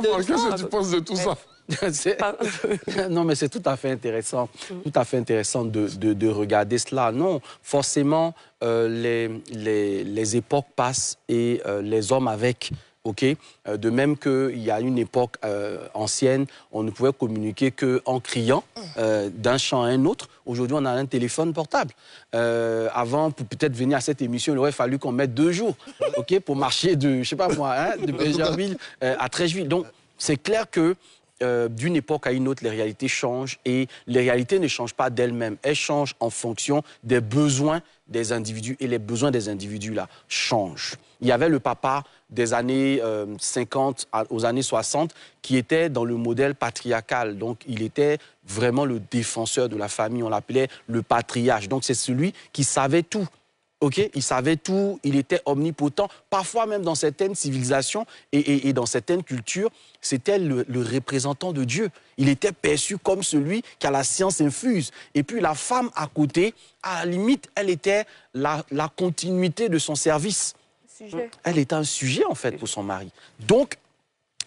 Qu'est-ce que tu penses de tout ça? Non, mais c'est tout à fait intéressant, de regarder cela. Non, forcément, les époques passent et les hommes avec. Okay? De même qu'il y a une époque ancienne, on ne pouvait communiquer qu'en criant d'un champ à un autre. Aujourd'hui, on a un téléphone portable. Avant, pour peut-être venir à cette émission, il aurait fallu qu'on mette 2 jours okay, pour marcher de, je sais pas moi, hein, de Bégerville à Treichville. Donc, c'est clair que d'une époque à une autre, les réalités changent et les réalités ne changent pas d'elles-mêmes. Elles changent en fonction des besoins des individus et les besoins des individus là changent. Il y avait le papa des années 50 aux années 60 qui était dans le modèle patriarcal. Donc, il était vraiment le défenseur de la famille. On l'appelait le patriarche. Donc, c'est celui qui savait tout. Okay? Il savait tout, il était omnipotent. Parfois même dans certaines civilisations et dans certaines cultures, c'était le représentant de Dieu. Il était perçu comme celui qui a la science infuse. Et puis la femme à côté, à la limite, elle était la continuité de son service. Elle était un sujet en fait pour son mari. Donc,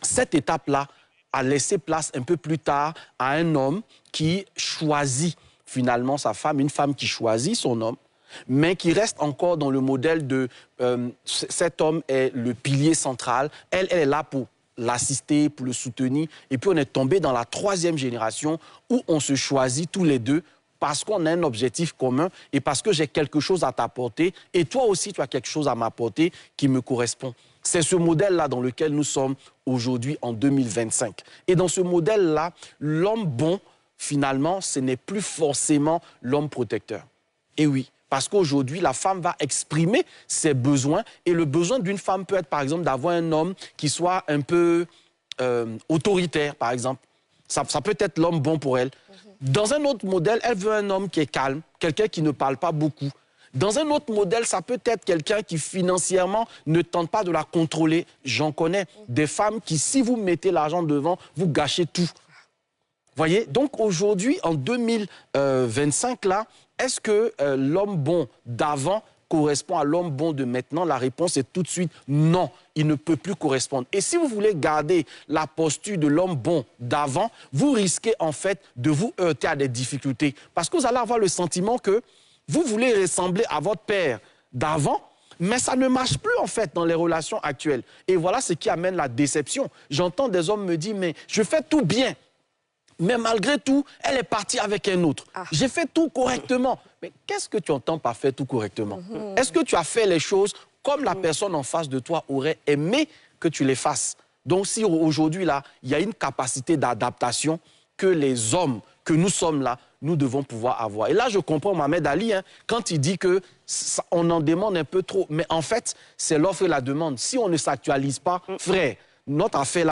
cette étape-là a laissé place un peu plus tard à un homme qui choisit finalement sa femme, une femme qui choisit son homme, mais qui reste encore dans le modèle de cet homme est le pilier central, elle est là pour l'assister, pour le soutenir. Et puis on est tombé dans la 3e génération où on se choisit tous les deux parce qu'on a un objectif commun et parce que j'ai quelque chose à t'apporter et toi aussi tu as quelque chose à m'apporter qui me correspond. C'est ce modèle-là dans lequel nous sommes aujourd'hui en 2025. Et dans ce modèle-là, l'homme bon, finalement, ce n'est plus forcément l'homme protecteur. Et oui. Parce qu'aujourd'hui, la femme va exprimer ses besoins. Et le besoin d'une femme peut être, par exemple, d'avoir un homme qui soit un peu autoritaire, par exemple. Ça peut être l'homme bon pour elle. Dans un autre modèle, elle veut un homme qui est calme, quelqu'un qui ne parle pas beaucoup. Dans un autre modèle, ça peut être quelqu'un qui financièrement ne tente pas de la contrôler. J'en connais des femmes qui, si vous mettez l'argent devant, vous gâchez tout. Voyez? Donc aujourd'hui, en 2025, là, est-ce que l'homme bon d'avant correspond à l'homme bon de maintenant? La réponse est tout de suite non, il ne peut plus correspondre. Et si vous voulez garder la posture de l'homme bon d'avant, vous risquez en fait de vous heurter à des difficultés. Parce que vous allez avoir le sentiment que vous voulez ressembler à votre père d'avant, mais ça ne marche plus en fait dans les relations actuelles. Et voilà ce qui amène la déception. J'entends des hommes me dire, mais je fais tout bien. Mais malgré tout, elle est partie avec un autre. J'ai fait tout correctement. Mais qu'est-ce que tu entends par faire tout correctement? Est-ce que tu as fait les choses comme la personne en face de toi aurait aimé que tu les fasses? Donc si aujourd'hui, là, il y a une capacité d'adaptation que les hommes, que nous sommes là, nous devons pouvoir avoir. Et là, je comprends Mohamed Ali, hein, quand il dit qu'on en demande un peu trop. Mais en fait, c'est l'offre et la demande. Si on ne s'actualise pas, frère, notre affaire là,